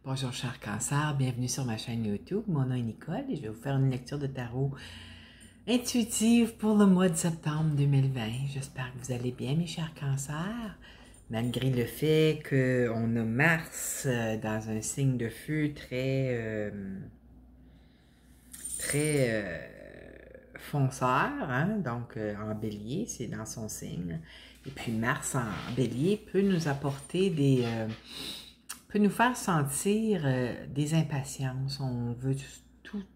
Bonjour cher cancer, bienvenue sur ma chaîne YouTube. Mon nom est Nicole et je vais vous faire une lecture de tarot intuitive pour le mois de septembre 2020. J'espère que vous allez bien mes chers cancers, malgré le fait qu'on a Mars dans un signe de feu très fonceur, hein? Donc en bélier, c'est dans son signe. Et puis Mars en bélier peut nous apporter peut nous faire sentir des impatiences. On veut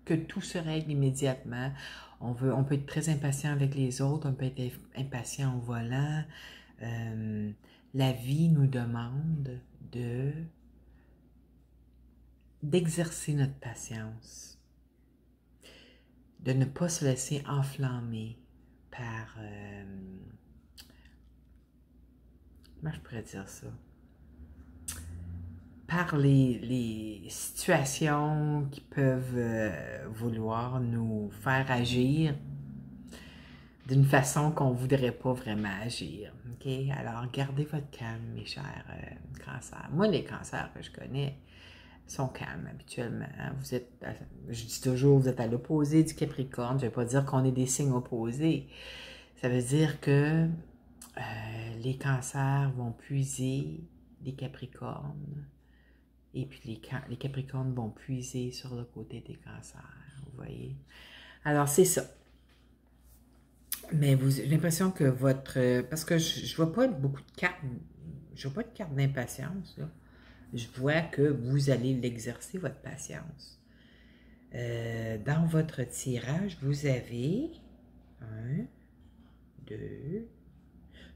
que tout se règle immédiatement. On peut être très impatient avec les autres, on peut être impatient au volant. La vie nous demande d'exercer notre patience, de ne pas se laisser enflammer par... comment je pourrais dire ça? Par les situations qui peuvent vouloir nous faire agir d'une façon qu'on ne voudrait pas vraiment agir. OK? Alors, gardez votre calme, mes chers cancers. Moi, les cancers que je connais sont calmes habituellement. Vous êtes, je dis toujours, vous êtes à l'opposé du Capricorne. Je ne vais pas dire qu'on est des signes opposés. Ça veut dire que les cancers vont puiser les Capricornes. Et puis les Capricornes vont puiser sur le côté des cancers, vous voyez. Alors, c'est ça. Mais j'ai l'impression que parce que je ne vois pas beaucoup de cartes, je vois pas de cartes d'impatience, là. Je vois que vous allez l'exercer, votre patience. Dans votre tirage, vous avez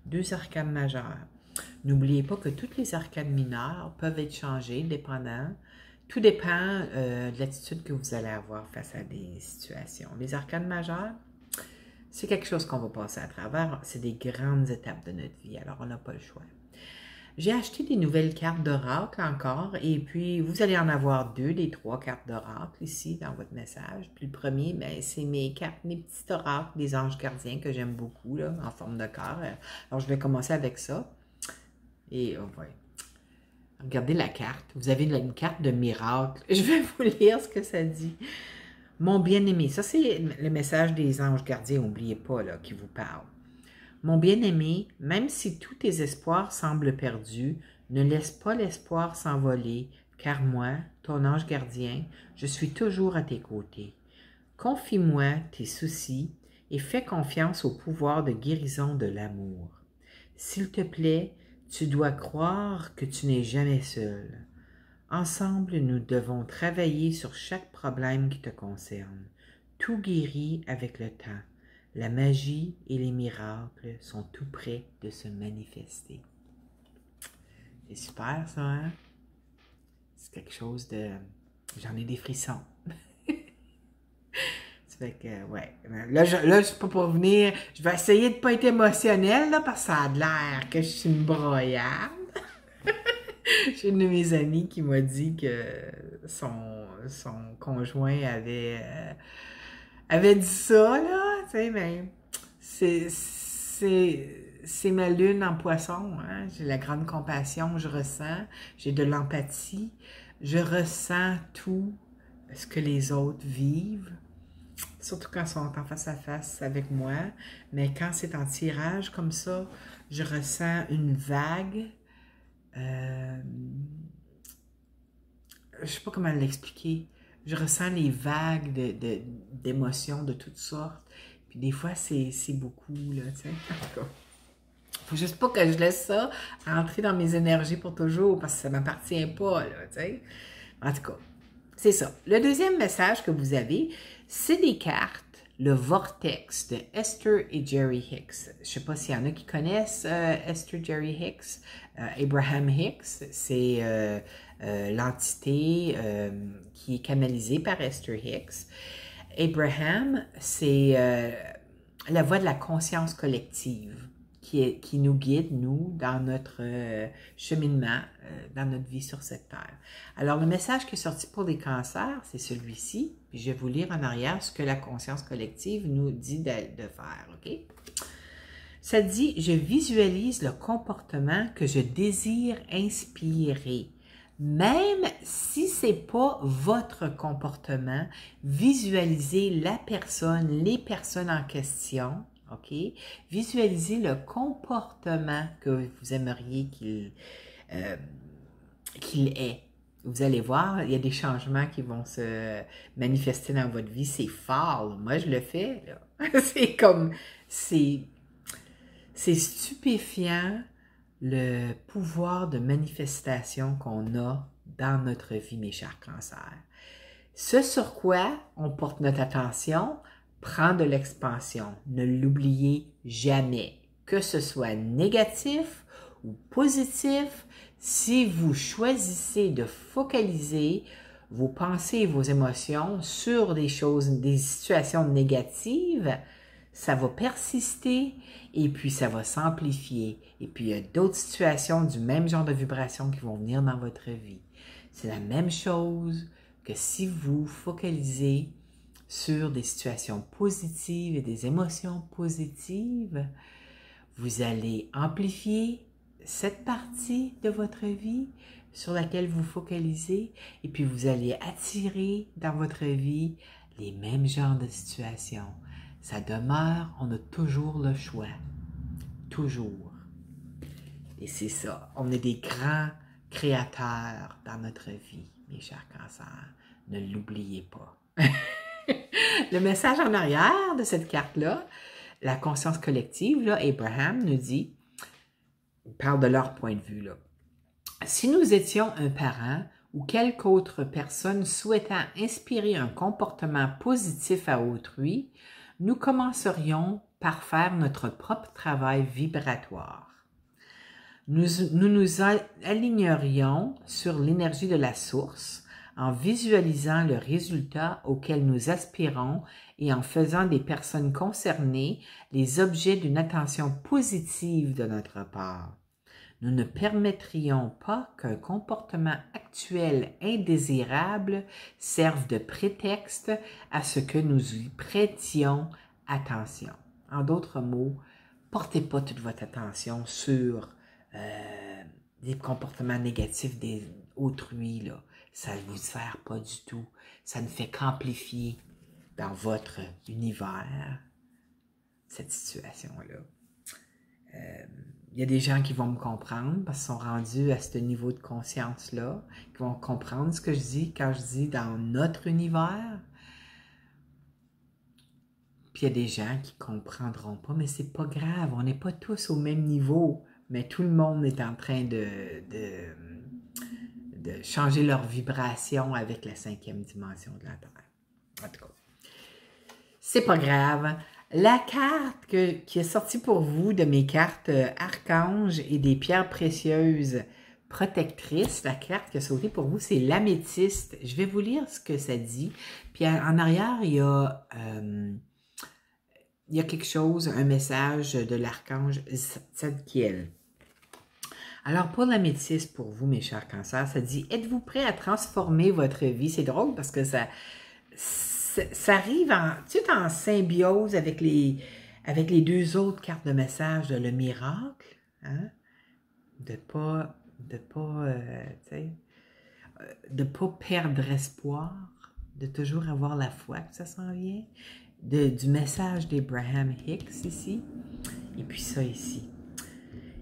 deux arcanes majeures. N'oubliez pas que toutes les arcanes mineures peuvent être changées, dépendant. Tout dépend de l'attitude que vous allez avoir face à des situations. Les arcanes majeures, c'est quelque chose qu'on va passer à travers. C'est des grandes étapes de notre vie, alors on n'a pas le choix. J'ai acheté des nouvelles cartes d'oracle encore, et puis vous allez en avoir deux, des trois cartes d'oracle ici dans votre message. Puis le premier, ben, c'est mes petits oracles des anges gardiens que j'aime beaucoup, là, en forme de cœur. Alors je vais commencer avec ça. Et ouais. Regardez la carte. Vous avez une carte de miracle. Je vais vous lire ce que ça dit. Mon bien-aimé, ça c'est le message des anges gardiens, n'oubliez pas, là, qui vous parle. Mon bien-aimé, même si tous tes espoirs semblent perdus, ne laisse pas l'espoir s'envoler, car moi, ton ange gardien, je suis toujours à tes côtés. Confie-moi tes soucis et fais confiance au pouvoir de guérison de l'amour. S'il te plaît, tu dois croire que tu n'es jamais seul. Ensemble, nous devons travailler sur chaque problème qui te concerne. Tout guérit avec le temps. La magie et les miracles sont tout près de se manifester. C'est super, ça, hein? C'est quelque chose de... J'en ai des frissons. Ça fait que, ouais. Là, je suis pas pour venir... Je vais essayer de ne pas être émotionnelle, là, parce que ça a l'air que je suis une broyarde. J'ai une de mes amies qui m'a dit que son conjoint avait dit ça, là, tu sais, mais c'est ma lune en poisson, hein? J'ai la grande compassion, je ressens, j'ai de l'empathie, je ressens tout ce que les autres vivent, surtout quand ils sont en face à face avec moi, mais quand c'est en tirage comme ça, je ressens une vague. Je sais pas comment l'expliquer. Je ressens les vagues d'émotions de toutes sortes. Puis des fois, c'est beaucoup, là, tu sais. Faut juste pas que je laisse ça entrer dans mes énergies pour toujours, parce que ça m'appartient pas, là, tu sais. En tout cas, c'est ça. Le deuxième message que vous avez, c'est des cartes, le Vortex de Esther et Jerry Hicks. Je sais pas s'il y en a qui connaissent Esther Jerry Hicks. Abraham Hicks, c'est l'entité qui est canalisée par Esther Hicks. Abraham, c'est la voix de la conscience collective qui nous guide, nous, dans notre cheminement, dans notre vie sur cette terre. Alors, le message qui est sorti pour les cancers, c'est celui-ci. Puis je vais vous lire en arrière ce que la conscience collective nous dit de faire, OK? Ça dit « Je visualise le comportement que je désire inspirer. Même si ce n'est pas votre comportement, visualisez la personne, les personnes en question, OK? Visualisez le comportement que vous aimeriez qu'il ait. Vous allez voir, il y a des changements qui vont se manifester dans votre vie. C'est fort, là. Moi, je le fais, là. C'est stupéfiant le pouvoir de manifestation qu'on a dans notre vie, mes chers cancers. Ce sur quoi on porte notre attention prend de l'expansion. Ne l'oubliez jamais. Que ce soit négatif ou positif, si vous choisissez de focaliser vos pensées et vos émotions sur des choses, des situations négatives, ça va persister et puis ça va s'amplifier. Et puis il y a d'autres situations du même genre de vibration qui vont venir dans votre vie. C'est la même chose que si vous focalisez sur des situations positives et des émotions positives, vous allez amplifier cette partie de votre vie sur laquelle vous focalisez et puis vous allez attirer dans votre vie les mêmes genres de situations. Ça demeure, on a toujours le choix. Toujours. Et c'est ça. On est des grands créateurs dans notre vie, mes chers cancers. Ne l'oubliez pas. Le message en arrière de cette carte-là, la conscience collective, là, Abraham nous dit, il parle de leur point de vue, là. Si nous étions un parent ou quelque autre personne souhaitant inspirer un comportement positif à autrui, nous commencerions par faire notre propre travail vibratoire. Nous nous alignerions sur l'énergie de la source en visualisant le résultat auquel nous aspirons et en faisant des personnes concernées les objets d'une attention positive de notre part. Nous ne permettrions pas qu'un comportement actuel indésirable serve de prétexte à ce que nous y prêtions attention. En d'autres mots, portez pas toute votre attention sur des comportements négatifs d'autrui, là. Ça ne vous sert pas du tout. Ça ne fait qu'amplifier dans votre univers cette situation-là. Il y a des gens qui vont me comprendre parce qu'ils sont rendus à ce niveau de conscience-là, qui vont comprendre ce que je dis quand je dis dans notre univers. Puis il y a des gens qui ne comprendront pas, mais c'est pas grave, on n'est pas tous au même niveau, mais tout le monde est en train de changer leur vibration avec la 5e dimension de la Terre. En tout cas, c'est pas grave. La carte qui est sortie pour vous de mes cartes archanges et des pierres précieuses protectrices, la carte qui a sauté pour vous, c'est l'améthyste. Je vais vous lire ce que ça dit. Puis en arrière, il y a quelque chose, un message de l'archange Zadkiel. Alors pour l'améthyste, pour vous, mes chers cancers, ça dit « Êtes-vous prêt à transformer votre vie? » C'est drôle parce que ça arrive en symbiose avec les deux autres cartes de message de le miracle, hein? De pas perdre espoir, de toujours avoir la foi que ça s'en vient, du message d'Abraham Hicks ici, et puis ça ici.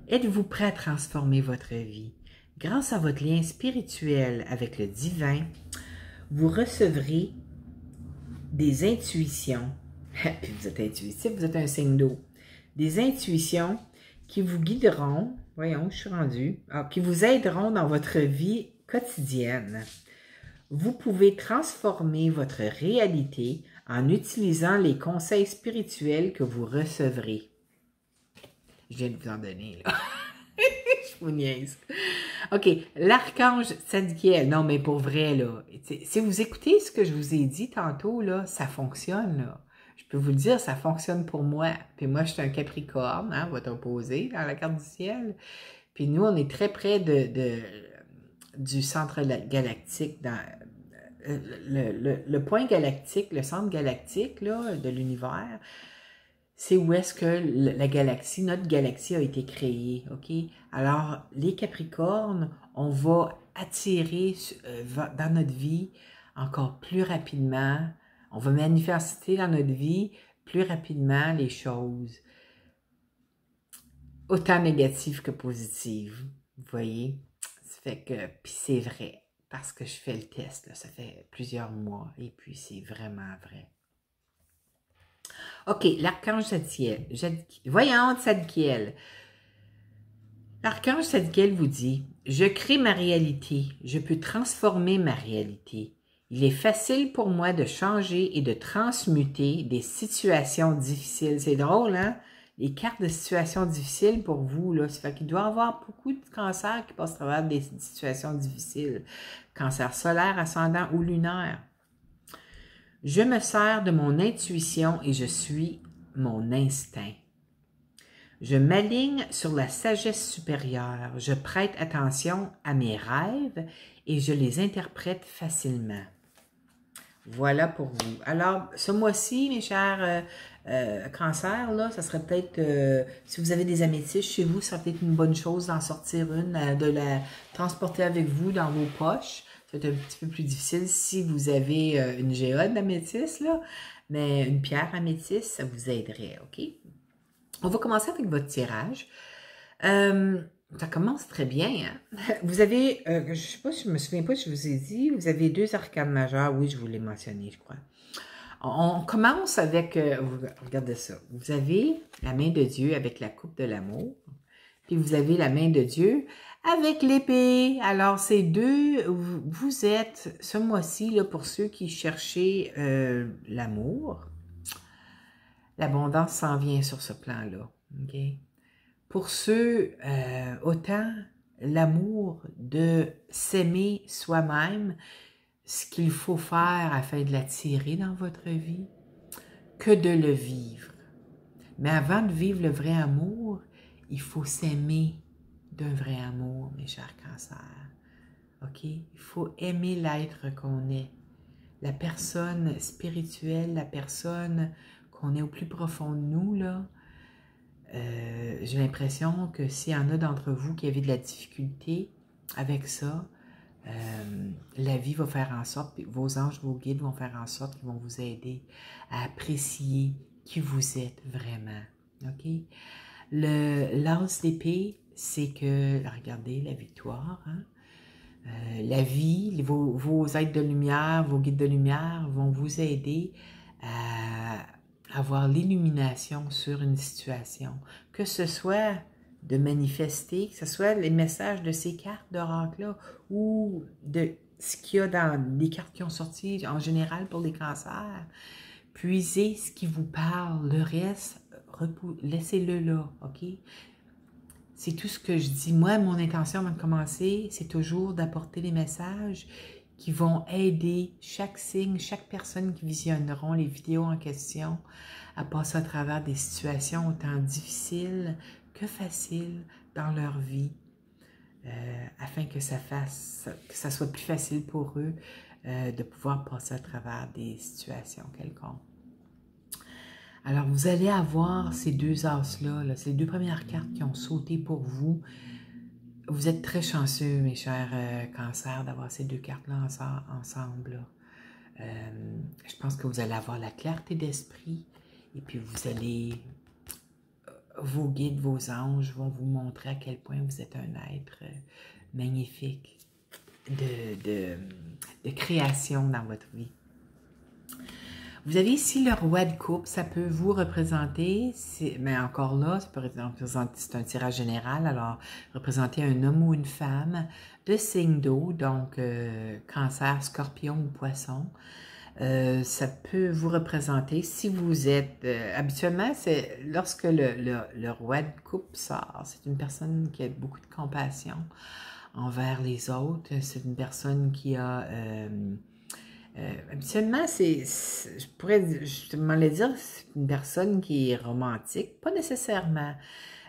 Êtes-vous prêt à transformer votre vie? Grâce à votre lien spirituel avec le divin, vous recevrez des intuitions. Puis vous êtes intuitif, vous êtes un signe d'eau. Des intuitions qui vous guideront, voyons, je suis rendue, qui vous aideront dans votre vie quotidienne. Vous pouvez transformer votre réalité en utilisant les conseils spirituels que vous recevrez. Je viens de vous en donner, là. Je vous niaise. OK, l'archange Zadkiel. Non, mais pour vrai, là, si vous écoutez ce que je vous ai dit tantôt, là, ça fonctionne, là. Je peux vous le dire, ça fonctionne pour moi. Puis moi, je suis un Capricorne, hein, votre opposé dans la carte du ciel. Puis nous, on est très près du centre galactique, dans le point galactique, le centre galactique, là, de l'univers. C'est où est-ce que la galaxie, notre galaxie a été créée, OK? Alors, les Capricornes, on va attirer dans notre vie encore plus rapidement. On va manifester dans notre vie plus rapidement les choses, autant négatives que positives. Vous voyez? Ça fait que, puis c'est vrai, parce que je fais le test, là, ça fait plusieurs mois, et puis c'est vraiment vrai. OK, l'archange Zadkiel. Voyons, Zadkiel. L'archange Zadkiel vous dit, « Je crée ma réalité, je peux transformer ma réalité. Il est facile pour moi de changer et de transmuter des situations difficiles. » C'est drôle, hein? Les cartes de situations difficiles pour vous, là. Ça fait qu'il doit y avoir beaucoup de cancers qui passent à travers des situations difficiles. Cancer solaire, ascendant ou lunaire. Je me sers de mon intuition et je suis mon instinct. Je m'aligne sur la sagesse supérieure. Je prête attention à mes rêves et je les interprète facilement. Voilà pour vous. Alors, ce mois-ci, mes chers cancers, là, ça serait peut-être, si vous avez des améthystes chez vous, ça serait peut-être une bonne chose d'en sortir une, de la transporter avec vous dans vos poches. C'est un petit peu plus difficile si vous avez une géode d'améthyste, là, mais une pierre améthyste, ça vous aiderait, OK? On va commencer avec votre tirage. Ça commence très bien. Hein? Vous avez, je ne sais pas, je me souviens pas si je vous ai dit, vous avez 2 arcanes majeures. Oui, je vous l'ai mentionné, je crois. On commence avec, regardez ça. Vous avez la main de Dieu avec la coupe de l'amour. Puis vous avez la main de Dieu avec l'épée. Alors, ces deux, vous êtes, ce mois-ci, là, pour ceux qui cherchaient l'amour, l'abondance s'en vient sur ce plan-là. OK? Pour ceux, autant l'amour de s'aimer soi-même, ce qu'il faut faire afin de l'attirer dans votre vie, que de le vivre. Mais avant de vivre le vrai amour, il faut s'aimer d'un vrai amour, mes chers cancers. OK? Il faut aimer l'être qu'on est. La personne spirituelle, la personne qu'on est au plus profond de nous, là, j'ai l'impression que s'il y en a d'entre vous qui avez de la difficulté avec ça, la vie va faire en sorte, vos anges, vos guides vont faire en sorte qu'ils vont vous aider à apprécier qui vous êtes vraiment. OK? L'as d'épée, c'est que, regardez, la victoire, hein? La vie, vos êtres de lumière, vos guides de lumière vont vous aider à avoir l'illumination sur une situation, que ce soit de manifester, que ce soit les messages de ces cartes d'oracle-là ou de ce qu'il y a dans les cartes qui ont sorti en général pour les cancers. Puisez ce qui vous parle, le reste, laissez-le là, OK? C'est tout ce que je dis. Moi, mon intention avant de commencer, c'est toujours d'apporter des messages qui vont aider chaque signe, chaque personne qui visionneront les vidéos en question à passer à travers des situations autant difficiles que faciles dans leur vie, afin que ça soit plus facile pour eux de pouvoir passer à travers des situations quelconques. Alors, vous allez avoir ces deux as-là, là, c'est les deux premières cartes qui ont sauté pour vous. Vous êtes très chanceux, mes chers cancers, d'avoir ces deux cartes-là ensemble. Je pense que vous allez avoir la clarté d'esprit et puis vous allez... Vos guides, vos anges vont vous montrer à quel point vous êtes un être magnifique de création dans votre vie. Vous avez ici le roi de coupe, ça peut vous représenter, mais encore là, ça peut représenter, c'est un tirage général, alors représenter un homme ou une femme de signe d'eau, donc cancer, scorpion ou poisson. Ça peut vous représenter, si vous êtes, habituellement, c'est lorsque le roi de coupe sort, c'est une personne qui a beaucoup de compassion envers les autres, c'est une personne qui a... habituellement, je pourrais justement le dire, c'est une personne qui est romantique, pas nécessairement.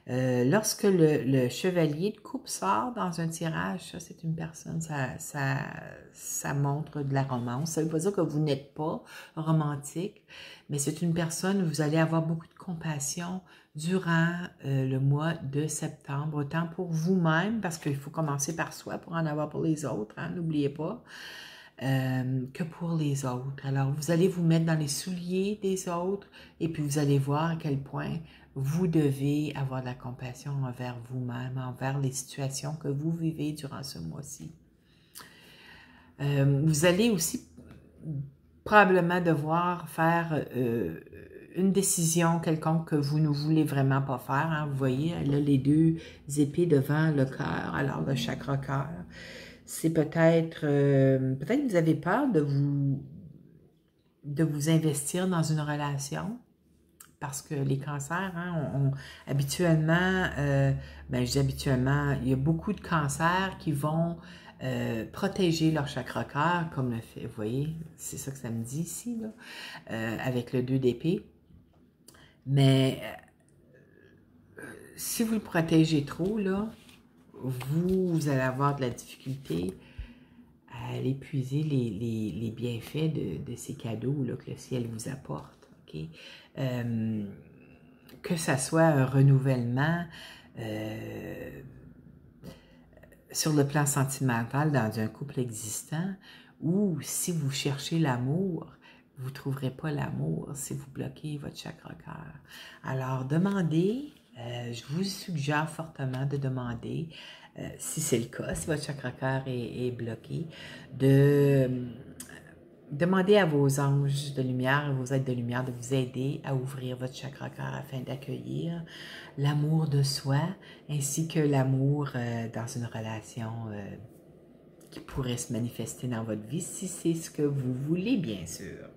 Lorsque le chevalier de coupe sort dans un tirage, ça c'est une personne, ça montre de la romance. Ça ne veut pas dire que vous n'êtes pas romantique, mais c'est une personne, vous allez avoir beaucoup de compassion durant le mois de septembre, autant pour vous-même, parce qu'il faut commencer par soi pour en avoir pour les autres, hein, n'oubliez pas. Que pour les autres. Alors, vous allez vous mettre dans les souliers des autres et puis vous allez voir à quel point vous devez avoir de la compassion envers vous-même, envers les situations que vous vivez durant ce mois-ci. Vous allez aussi probablement devoir faire une décision quelconque que vous ne voulez vraiment pas faire. Hein. Vous voyez, là, les deux épées devant le cœur, alors le chakra cœur. C'est peut-être que vous avez peur de vous investir dans une relation, parce que les cancers, hein, habituellement, je dis habituellement, il y a beaucoup de cancers qui vont protéger leur chakra cœur, comme le fait, vous voyez, c'est ça que ça me dit ici, là, avec le 2 d'épée. Mais si vous le protégez trop, là, vous allez avoir de la difficulté à aller puiser les bienfaits de ces cadeaux là, que le ciel vous apporte. Okay? Que ça soit un renouvellement sur le plan sentimental dans un couple existant, ou si vous cherchez l'amour, vous ne trouverez pas l'amour si vous bloquez votre chakra cœur. Alors, demandez, je vous suggère fortement de demander, si c'est le cas, si votre chakra cœur est bloqué, de demander à vos anges de lumière, vos êtres de lumière de vous aider à ouvrir votre chakra cœur afin d'accueillir l'amour de soi ainsi que l'amour dans une relation qui pourrait se manifester dans votre vie si c'est ce que vous voulez, bien sûr.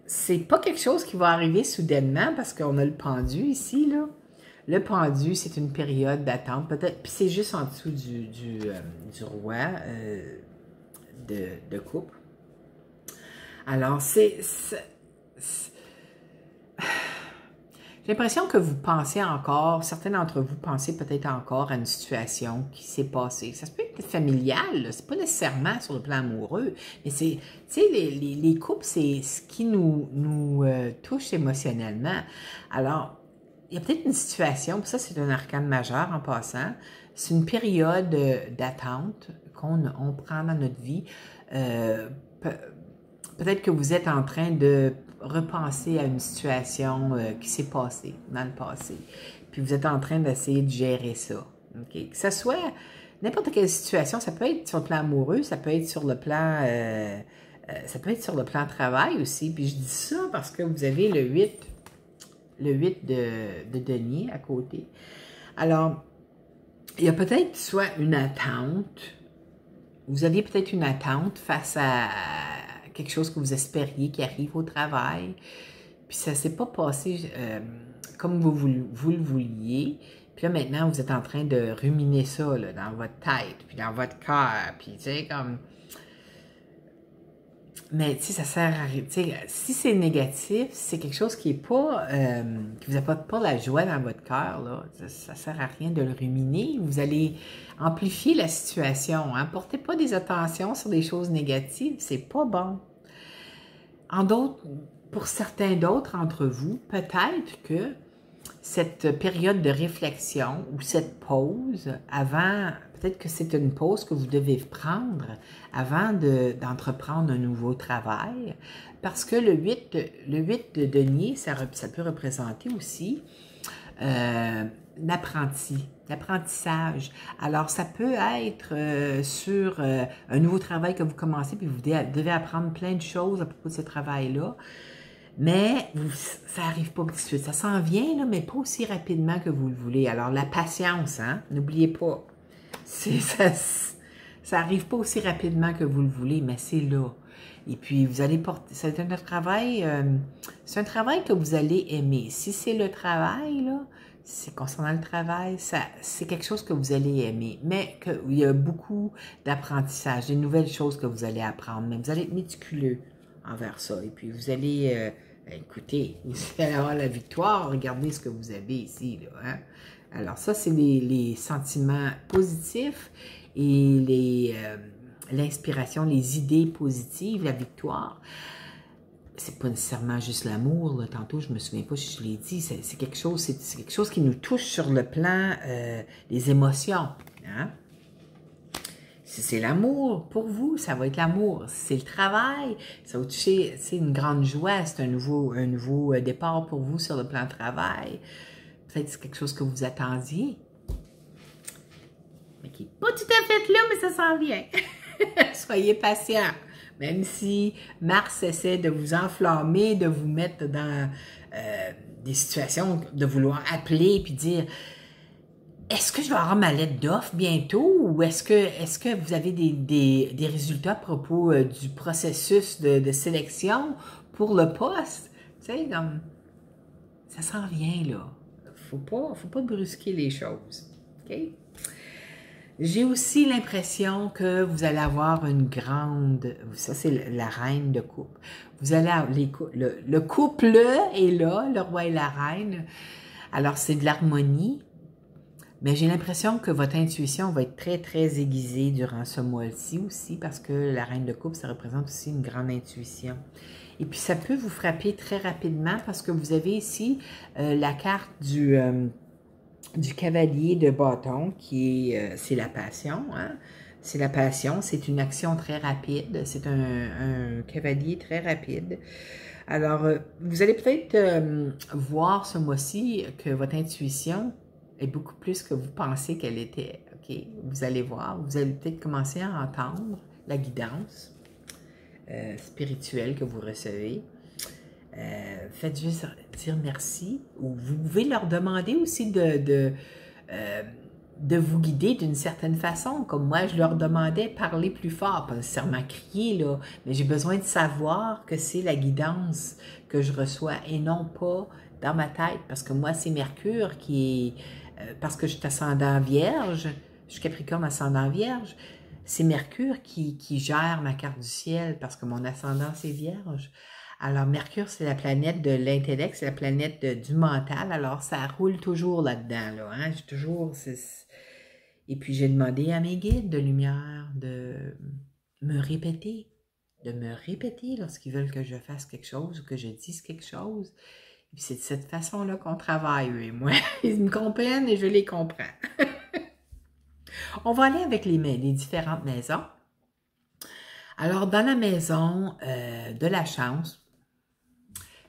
C'est pas quelque chose qui va arriver soudainement parce qu'on a le pendu ici, là. Le pendu, c'est une période d'attente, peut-être, puis c'est juste en dessous du roi de coupe. Alors, j'ai l'impression que vous pensez encore, certains d'entre vous pensez peut-être encore à une situation qui s'est passée. Ça se peut être familial, c'est pas nécessairement sur le plan amoureux, mais c'est, tu sais, les couples, c'est ce qui nous touche émotionnellement. Alors, il y a peut-être une situation, puis ça c'est un arcane majeur en passant, c'est une période d'attente qu'on prend dans notre vie. Peut-être que vous êtes en train de repenser à une situation qui s'est passée dans le passé, puis vous êtes en train d'essayer de gérer ça. Okay? Que ce soit n'importe quelle situation, ça peut être sur le plan amoureux, ça peut être sur le plan... ça peut être sur le plan travail aussi, puis je dis ça parce que vous avez le 8 de denier à côté. Alors, il y a peut-être soit une attente, vous aviez peut-être une attente face à quelque chose que vous espériez qui arrive au travail, puis ça ne s'est pas passé comme vous le vouliez, puis là maintenant vous êtes en train de ruminer ça là, dans votre tête, puis dans votre cœur, puis tu sais, comme... Mais tu sais, ça sert à rien. Si c'est négatif, c'est quelque chose qui est pas, qui vous apporte pas la joie dans votre cœur, là. Ça sert à rien de le ruminer. Vous allez amplifier la situation. Hein? Portez pas des attentions sur des choses négatives, c'est pas bon. Pour certains d'autres entre vous, peut-être que cette période de réflexion ou cette pause avant, peut-être que c'est une pause que vous devez prendre avant d'entreprendre un nouveau travail, parce que le 8 de denier, ça peut représenter aussi l'apprentissage. Alors, ça peut être sur un nouveau travail que vous commencez, puis vous devez apprendre plein de choses à propos de ce travail-là. Mais ça n'arrive pas tout de suite. Ça s'en vient, là, mais pas aussi rapidement que vous le voulez. Alors, la patience, hein? N'oubliez pas. Ça n'arrive pas aussi rapidement que vous le voulez, mais c'est là. Et puis, vous allez porter... C'est un travail que vous allez aimer. Si c'est le travail, là, c'est concernant le travail, c'est quelque chose que vous allez aimer. Mais il y a beaucoup d'apprentissage, des nouvelles choses que vous allez apprendre. Mais vous allez être méticuleux envers ça. Et puis, vous allez Écoutez, vous allez avoir la victoire. Regardez ce que vous avez ici, là, hein? Alors, ça, c'est les sentiments positifs et l'inspiration, les idées positives, la victoire. C'est pas nécessairement juste l'amour, là. Tantôt, je me souviens pas si je l'ai dit, c'est quelque chose qui nous touche sur le plan des émotions, hein? Si c'est l'amour, pour vous, ça va être l'amour. Si c'est le travail, ça va toucher, c'est une grande joie, c'est un nouveau départ pour vous sur le plan travail. Peut-être que c'est quelque chose que vous attendiez, mais qui n'est pas tout à fait là, mais ça s'en vient. Soyez patient. Même si Mars essaie de vous enflammer, de vous mettre dans des situations, de vouloir appeler puis dire est-ce que je vais avoir ma lettre d'offre bientôt ou est-ce que vous avez des résultats à propos du processus de sélection pour le poste? Tu sais, comme ça s'en vient là. Faut pas brusquer les choses. OK? J'ai aussi l'impression que vous allez avoir une grande... Ça, c'est la reine de coupe. Vous allez avoir le couple est là, le roi et la reine. Alors, c'est de l'harmonie. Mais j'ai l'impression que votre intuition va être très, très aiguisée durant ce mois-ci aussi, parce que la reine de coupe, ça représente aussi une grande intuition. Et puis, ça peut vous frapper très rapidement parce que vous avez ici la carte du cavalier de bâton, qui est, c'est la passion, hein? C'est la passion, c'est une action très rapide, c'est un cavalier très rapide. Alors, vous allez peut-être voir ce mois-ci que votre intuition est beaucoup plus que vous pensez qu'elle était, ok? Vous allez voir, vous allez peut-être commencer à entendre la guidance spirituelle que vous recevez. Faites juste dire merci, ou vous pouvez leur demander aussi de vous guider d'une certaine façon, comme moi je leur demandais parler plus fort, pas nécessairement crier là, mais j'ai besoin de savoir que c'est la guidance que je reçois et non pas dans ma tête, parce que moi c'est Mercure qui est, parce que je suis ascendant Vierge, je suis Capricorne ascendant Vierge, c'est Mercure qui gère ma carte du ciel, parce que mon ascendant c'est Vierge. Alors, Mercure, c'est la planète de l'intellect, c'est la planète du mental. Alors, ça roule toujours là-dedans, là. Hein? J'ai toujours... Et puis, j'ai demandé à mes guides de lumière de me répéter lorsqu'ils veulent que je fasse quelque chose ou que je dise quelque chose. Et puis, c'est de cette façon-là qu'on travaille, eux et moi. Ils me comprennent et je les comprends. On va aller avec les différentes maisons. Alors, dans la maison de la chance,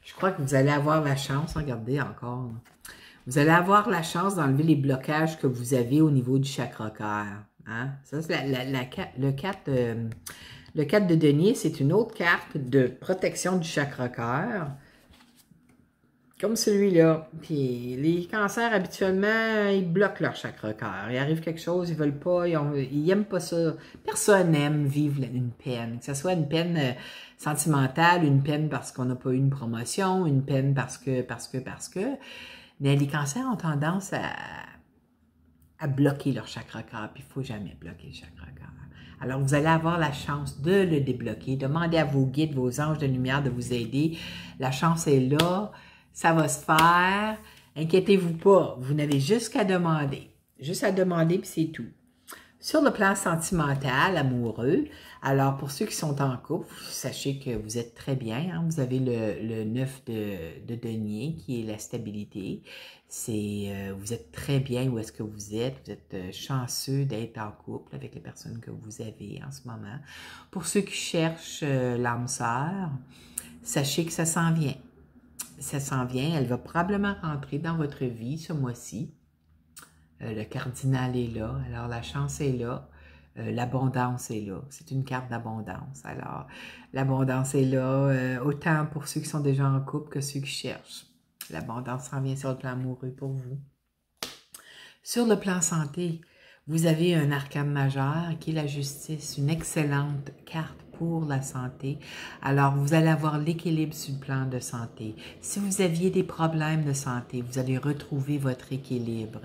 je crois que vous allez avoir la chance, regardez encore, vous allez avoir la chance d'enlever les blocages que vous avez au niveau du chakra cœur. Hein? Ça, c'est le 4 de denier, c'est une autre carte de protection du chakra cœur, comme celui-là. Puis les cancers, habituellement, ils bloquent leur chakra cœur. Il arrive quelque chose, ils veulent pas, ils n'aiment pas ça. Personne n'aime vivre une peine, que ce soit une peine sentimentale, une peine parce qu'on n'a pas eu une promotion, une peine parce que. Mais les cancers ont tendance à bloquer leur chakra cœur, puis il ne faut jamais bloquer le chakra cœur. Alors, vous allez avoir la chance de le débloquer. Demandez à vos guides, vos anges de lumière de vous aider. La chance est là. Ça va se faire. Inquiétez-vous pas. Vous n'avez juste qu'à demander. Juste à demander, puis c'est tout. Sur le plan sentimental, amoureux, alors pour ceux qui sont en couple, sachez que vous êtes très bien. Hein? Vous avez le 9 de denier qui est la stabilité. Vous êtes très bien où est-ce que vous êtes. Vous êtes chanceux d'être en couple avec les personnes que vous avez en ce moment. Pour ceux qui cherchent l'âme sœur, sachez que ça s'en vient. Ça s'en vient. Elle va probablement rentrer dans votre vie ce mois-ci. Le cardinal est là, alors la chance est là, l'abondance est là. C'est une carte d'abondance. Alors, l'abondance est là, autant pour ceux qui sont déjà en couple que ceux qui cherchent. L'abondance s'en vient sur le plan amoureux pour vous. Sur le plan santé, vous avez un arcane majeur qui est la justice, une excellente carte pour la santé. Alors, vous allez avoir l'équilibre sur le plan de santé. Si vous aviez des problèmes de santé, vous allez retrouver votre équilibre.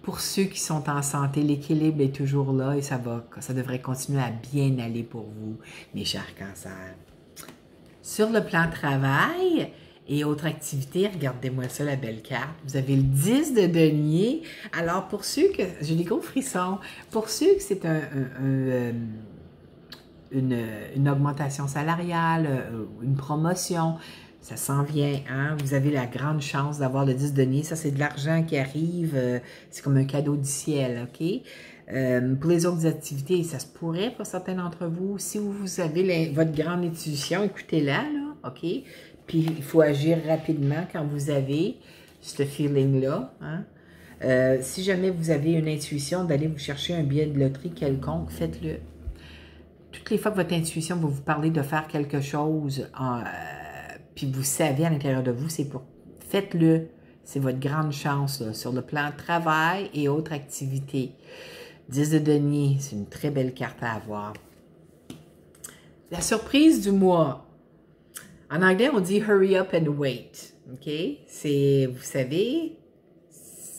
Pour ceux qui sont en santé, l'équilibre est toujours là et ça devrait continuer à bien aller pour vous, mes chers cancers. Sur le plan travail, Et autre activité, regardez-moi ça, la belle carte. Vous avez le 10 de denier. Alors, pour ceux que... J'ai des gros frissons. Pour ceux que c'est une augmentation salariale, une promotion, ça s'en vient, hein? Vous avez la grande chance d'avoir le 10 denier. Ça, c'est de l'argent qui arrive. C'est comme un cadeau du ciel, OK? Pour les autres activités, ça se pourrait pour certains d'entre vous. Si vous avez votre grande intuition, écoutez-la, là, OK? Puis, il faut agir rapidement quand vous avez ce feeling-là. Hein? Si jamais vous avez une intuition d'aller vous chercher un billet de loterie quelconque, faites-le. Toutes les fois que votre intuition va vous parler de faire quelque chose, puis vous savez à l'intérieur de vous, c'est pour... Faites-le. C'est votre grande chance là, sur le plan travail et autres activités. 10 de denier, c'est une très belle carte à avoir. La surprise du mois. En anglais, on dit « hurry up and wait ». OK? C'est, vous savez,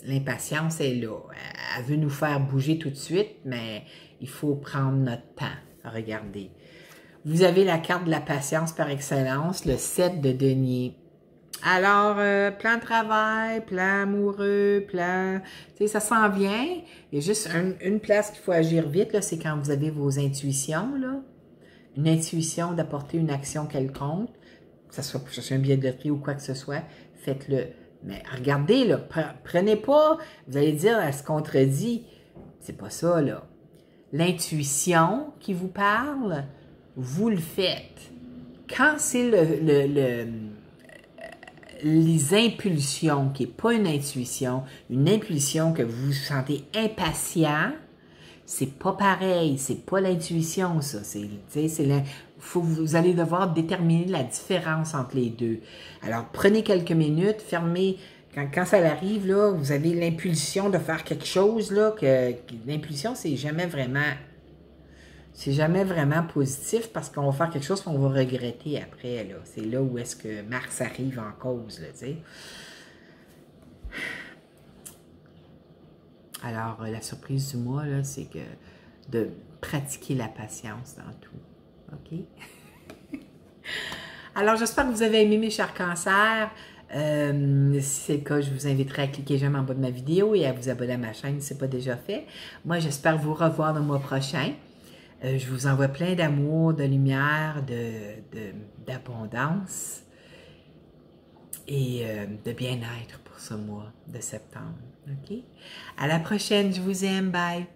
l'impatience est là. Elle veut nous faire bouger tout de suite, mais il faut prendre notre temps. Regardez. Vous avez la carte de la patience par excellence, le 7 de denier. Alors, plan de travail, plan amoureux, plan... Tu sais, ça s'en vient. Il y a juste une place qu'il faut agir vite, là, c'est quand vous avez vos intuitions, là. Une intuition d'apporter une action quelconque, que ce soit pour chercher un billet de loterie ou quoi que ce soit, faites-le. Mais regardez, là, prenez pas, vous allez dire, elle se contredit. C'est pas ça, là. L'intuition qui vous parle, vous le faites. Quand c'est les impulsions, qui n'est pas une intuition, une impulsion que vous vous sentez impatient, c'est pas pareil, c'est pas l'intuition, ça. Vous allez devoir déterminer la différence entre les deux. Alors, prenez quelques minutes, fermez. Quand ça arrive, là, vous avez l'impulsion de faire quelque chose, là, l'impulsion, c'est jamais vraiment positif parce qu'on va faire quelque chose qu'on va regretter après, là. C'est là où est-ce que Mars arrive en cause, là, tu sais. Alors, la surprise du mois, là, c'est que de pratiquer la patience dans tout. OK? Alors, j'espère que vous avez aimé, mes chers cancers. Si c'est le cas, je vous inviterai à cliquer j'aime en bas de ma vidéo et à vous abonner à ma chaîne si ce n'est pas déjà fait. Moi, j'espère vous revoir le mois prochain. Je vous envoie plein d'amour, de lumière, d'abondance et de bien-être pour ce mois de septembre. OK? À la prochaine, je vous aime. Bye!